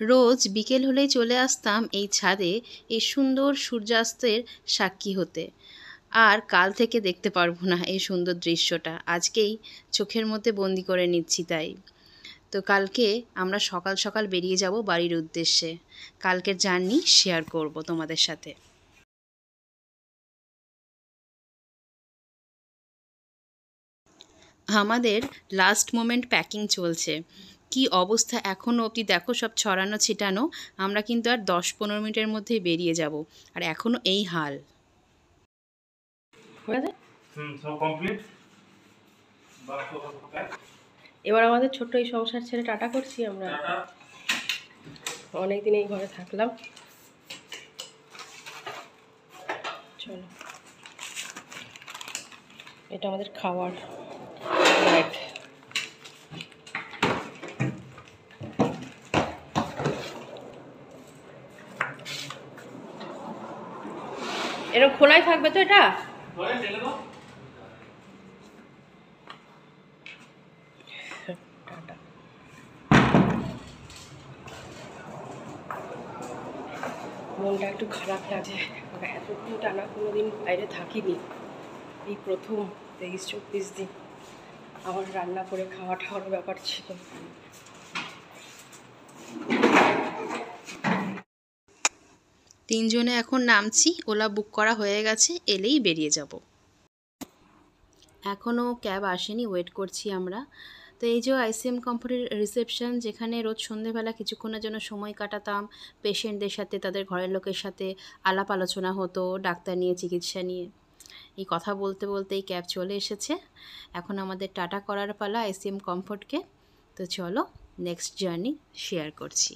রোজ বিকেল হলেই চলে আসতাম এই ছাদে এই সুন্দর সূর্যাস্তের সাক্ষী হতে। আর কাল থেকে দেখতে পারবো না এই সুন্দর দৃশ্যটা, আজকেই চোখের মধ্যে বন্দি করে নিচ্ছি তাই। তো কালকে আমরা সকাল সকাল বেরিয়ে যাব বাড়ির উদ্দেশ্যে। কালকের জার্নি শেয়ার করব তোমাদের সাথে। আমাদের লাস্ট মোমেন্ট প্যাকিং চলছে। কি অবস্থা এখনও অবধি দেখো, সব ছড়ানো ছিটানো। আমরা কিন্তু আর 10-15 মিনিটের মধ্যেই বেরিয়ে যাব, আর এখনও এই হাল। এবার আমাদের ছোট্ট এই সংসার ছেড়ে টাটা করছি আমরা। অনেকদিন এই ঘরে থাকলাম, চলো। এটা আমাদের খাওয়ার ব্যাগ। এরকম খোলাই থাকবে তো এটা? মনটা একটু খারাপ লাগে, এতদিন টানা কোনোদিন বাইরে থাকিনি, এই প্রথম 23-24 দিন আমার রান্না করে খাওয়া ঠাওয়ার ব্যাপার ছিল। তিনজনে এখন নামছি, ওলা বুক করা হয়ে গেছে, এলেই বেরিয়ে যাব। এখনও ক্যাব আসেনি, ওয়েট করছি আমরা। তো এই যে আইসিএম কমফোর্টের রিসেপশন, যেখানে রোজ সন্ধেবেলা কিছুক্ষণের জন্য সময় কাটাতাম পেশেন্টদের সাথে, তাদের ঘরের লোকের সাথে আলাপ আলোচনা হতো ডাক্তার নিয়ে, চিকিৎসা নিয়ে। এই কথা বলতে বলতে এই ক্যাব চলে এসেছে। এখন আমাদের টাটা করার পালা আইসিএম কমফোর্টকে। তো চলো নেক্সট জার্নি শেয়ার করছি।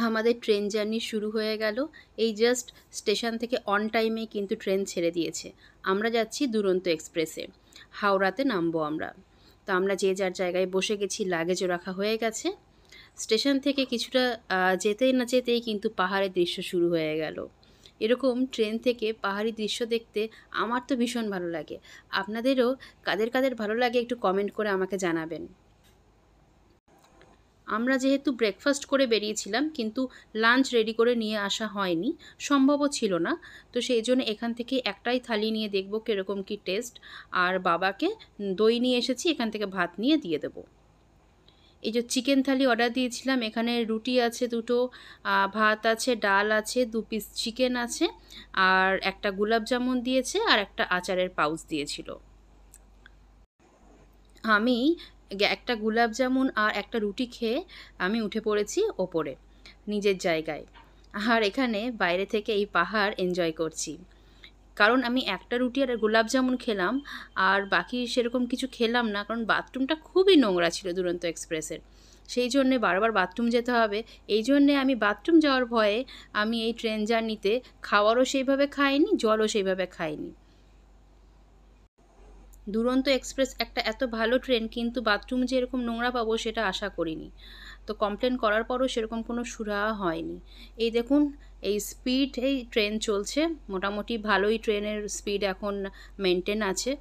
আমাদের ট্রেন জার্নি শুরু হয়ে গেল। এই জাস্ট স্টেশন থেকে অন টাইমে কিন্তু ট্রেন ছেড়ে দিয়েছে। আমরা যাচ্ছি দুরন্ত এক্সপ্রেসে, হাওড়াতে নামবো আমরা। তো আমরা যে যার জায়গায় বসে গেছি, লাগেজও রাখা হয়ে গেছে। স্টেশন থেকে কিছুটা যেতেই না যেতেই কিন্তু পাহাড়ের দৃশ্য শুরু হয়ে গেল। এরকম ট্রেন থেকে পাহাড়ি দৃশ্য দেখতে আমার তো ভীষণ ভালো লাগে। আপনাদেরও কাদের কাদের ভালো লাগে একটু কমেন্ট করে আমাকে জানাবেন। আমরা যেহেতু ব্রেকফাস্ট করে বেরিয়েছিলাম, কিন্তু লাঞ্চ রেডি করে নিয়ে আসা হয়নি, সম্ভবও ছিল না। তো সেই জন্য এখান থেকে একটাই থালি নিয়ে দেখব কীরকম কী টেস্ট। আর বাবাকে দই নিয়ে এসেছি, এখান থেকে ভাত নিয়ে দিয়ে দেবো। এই যে চিকেন থালি অর্ডার দিয়েছিলাম, এখানে রুটি আছে দুটো, ভাত আছে, ডাল আছে, 2 পিস চিকেন আছে, আর একটা গোলাপ জামুন দিয়েছে, আর একটা আচারের পাউচ দিয়েছিল। আমি একটা গোলাপ জামুন আর একটা রুটি খেয়ে আমি উঠে পড়েছি ওপরে নিজের জায়গায়। আর এখানে বাইরে থেকে এই পাহাড় এনজয় করছি। কারণ আমি একটা রুটি আর গোলাপ জামুন খেলাম, আর বাকি সেরকম কিছু খেলাম না, কারণ বাথরুমটা খুবই নোংরা ছিল দুরন্ত এক্সপ্রেসের। সেই জন্যে বারবার বাথরুম যেতে হবে, এই জন্যে আমি বাথরুম যাওয়ার ভয়ে আমি এই ট্রেন জার্নিতে খাওয়ারও সেইভাবে খাইনি, জলও সেইভাবে খাইনি। দুরন্ত এক্সপ্রেস একটা এত ভালো ট্রেন, কিন্তু বাথরুম যে এরকম নোংরা পাবো সেটা আশা করিনি। তো কমপ্লেন করার পরও সেরকম কোনো সুরাহা হয়নি। এই দেখুন, এই স্পিড এই ট্রেন চলছে, মোটামুটি ভালোই ট্রেনের স্পিড এখন মেনটেন আছে।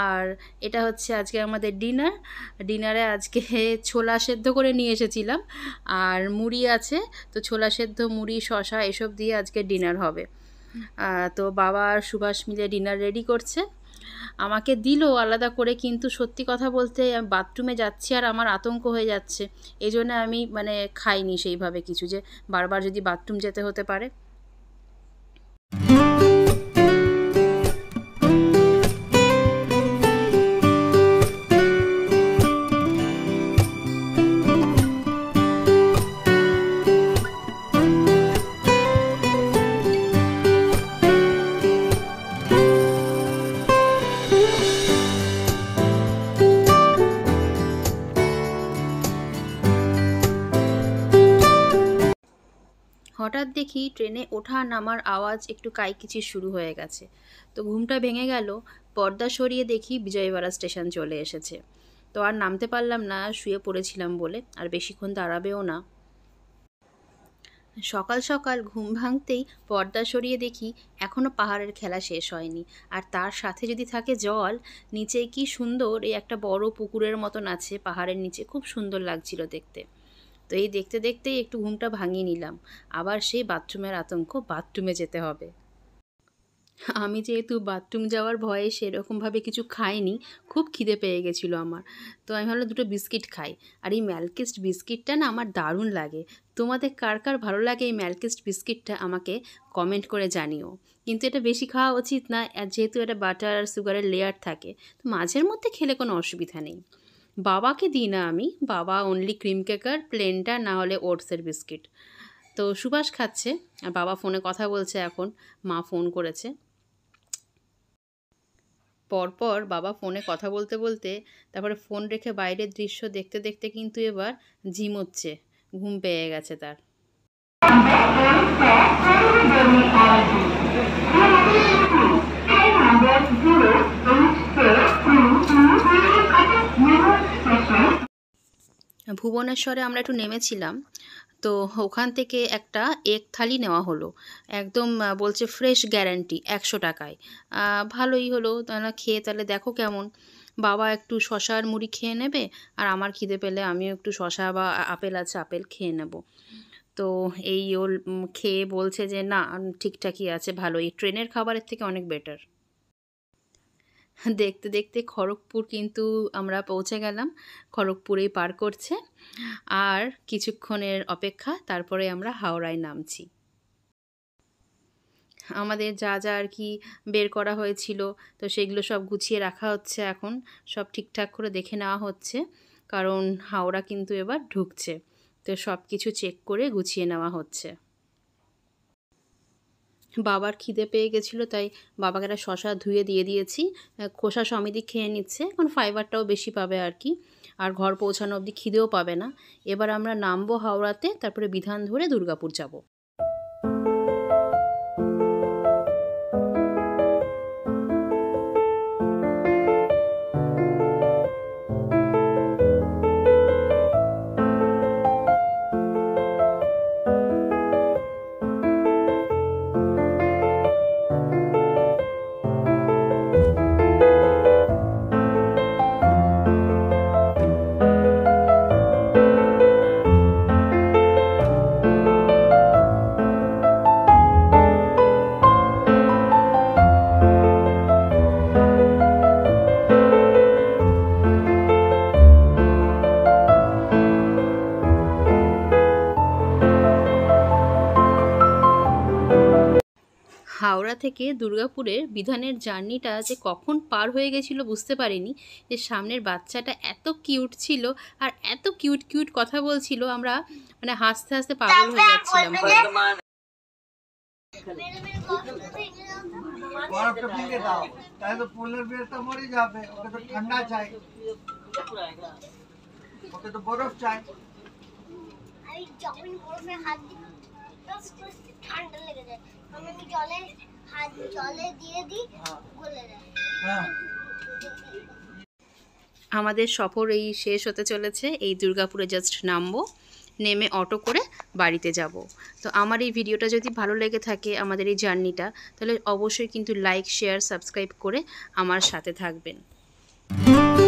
আর এটা হচ্ছে আজকে আমাদের ডিনারে আজকে ছোলা সেদ্ধ করে নিয়ে এসেছিলাম, আর মুড়ি আছে, তো ছোলা সেদ্ধ, মুড়ি, শশা এসব দিয়ে আজকে ডিনার হবে। তো বাবা আর সুভাষ মিলে ডিনার রেডি করছে। আমাকে দিল আলাদা করে, কিন্তু সত্যি কথা বলতে আমি বাথরুমে যাচ্ছি আর আমার আতঙ্ক হয়ে যাচ্ছে, এই জন্য আমি মানে খাইনি সেইভাবে কিছু, যে বারবার যদি বাথরুম যেতে হতে পারে। হঠাৎ দেখি ট্রেনে ওঠা নামার আওয়াজ একটু কাইকিচির শুরু হয়ে গেছে। তো ঘুমটা ভেঙে গেল, পর্দা সরিয়ে দেখি বিজয়ওয়াড়া স্টেশন চলে এসেছে। তো আর নামতে পারলাম না, শুয়ে পড়েছিলাম বলে, আর বেশিক্ষণ দাঁড়াবেও না। সকাল সকাল ঘুম ভাঙতেই পর্দা সরিয়ে দেখি এখনও পাহাড়ের খেলা শেষ হয়নি, আর তার সাথে যদি থাকে জল, নিচে কি সুন্দর এই একটা বড় পুকুরের মতন আছে পাহাড়ের নিচে, খুব সুন্দর লাগছিল দেখতে। তো এই দেখতে দেখতেই একটু ঘুমটা ভাঙিয়ে নিলাম, আবার সেই বাথরুমের আতঙ্ক, বাথরুমে যেতে হবে। আমি যেহেতু বাথরুম যাওয়ার ভয়ে সেরকমভাবে কিছু খাইনি, খুব খিদে পেয়ে গেছিলো আমার। তো আমি ভাবলাম দুটো বিস্কিট খাই, আর এই ম্যালকিস্ট বিস্কিটটা না আমার দারুণ লাগে। তোমাদের কার কার ভালো লাগে এই ম্যালকিস্ট বিস্কিটটা আমাকে কমেন্ট করে জানিও। কিন্তু এটা বেশি খাওয়া উচিত না, আর যেহেতু এটা বাটার আর সুগারের লেয়ার থাকে, তো মাঝের মধ্যে খেলে কোনো অসুবিধা নেই। বাবাকে দিই না আমি, বাবা অনলি ক্রিম কেকার প্লেনটা, না হলে ওটসের বিস্কিট। তো সুভাষ খাচ্ছে, আর বাবা ফোনে কথা বলছে এখন, মা ফোন করেছে। পরপর বাবা ফোনে কথা বলতে বলতে তারপরে ফোন রেখে বাইরের দৃশ্য দেখতে দেখতে কিন্তু এবার ঝিমোচ্ছে, ঘুম পেয়ে গেছে তার। ভুবনেশ্বরে আমরা একটু নেমেছিলাম, তো ওখান থেকে একটা এগ থালি নেওয়া হলো, একদম বলছে ফ্রেশ গ্যারান্টি 100 টাকায়। ভালোই হলো, তাহলে খেয়ে তাহলে দেখো কেমন। বাবা একটু শশা আর মুড়ি খেয়ে নেবে, আর আমার খিদে পেলে আমিও একটু শশা বা আপেল আছে আপেল খেয়ে নেব। তো এই ওর খেয়ে বলছে যে না ঠিকঠাকই আছে, ভালো, এই ট্রেনের খাবারের থেকে অনেক বেটার। দেখতে দেখতে খড়গপুর কিন্তু আমরা পৌঁছে গেলাম, খড়গপুরেই পার করছে, আর কিছুক্ষণের অপেক্ষা, তারপরে আমরা হাওড়ায় নামছি। আমাদের যা যা আর কি বের করা হয়েছিল, তো সেগুলো সব গুছিয়ে রাখা হচ্ছে এখন, সব ঠিকঠাক করে দেখে নেওয়া হচ্ছে, কারণ হাওড়া কিন্তু এবার ঢুকছে, তো সব কিছু চেক করে গুছিয়ে নেওয়া হচ্ছে। বাবার খিদে পেয়ে গেছিলো, তাই বাবাকে একটা শশা ধুয়ে দিয়ে দিয়েছি, খোসা সমেতই খেয়ে নিচ্ছে, এখন ফাইবারটাও বেশি পাবে আর কি, আর ঘর পৌঁছানো অবধি খিদেও পাবে না। এবার আমরা নামবো হাওড়াতে, তারপরে বিধান ধরে দুর্গাপুর যাব। হাওড়া থেকে দুর্গাপুরের বিধানের জার্নিটা যে কখন পার হয়ে গেছিলো বুঝতে পারিনি, যে সামনের বাচ্চাটা এত কিউট ছিল, আর এত কিউট কিউট কথা বলছিল, আমরা মানে হাসতে হাসতে পাগল হয়ে যাচ্ছিলাম। ঠান্ডা লেগে যায়, আমি জলে দিয়ে দিই, গলে যায়। আমাদের সফর এই শেষ হতে চলেছে, এই দুর্গাপুরে জাস্ট নামবো, নেমে অটো করে বাড়িতে যাব। তো আমার এই ভিডিওটা যদি ভালো লেগে থাকে, আমাদের এই জার্নিটা, তাহলে অবশ্যই কিন্তু লাইক, শেয়ার, সাবস্ক্রাইব করে আমার সাথে থাকবেন। না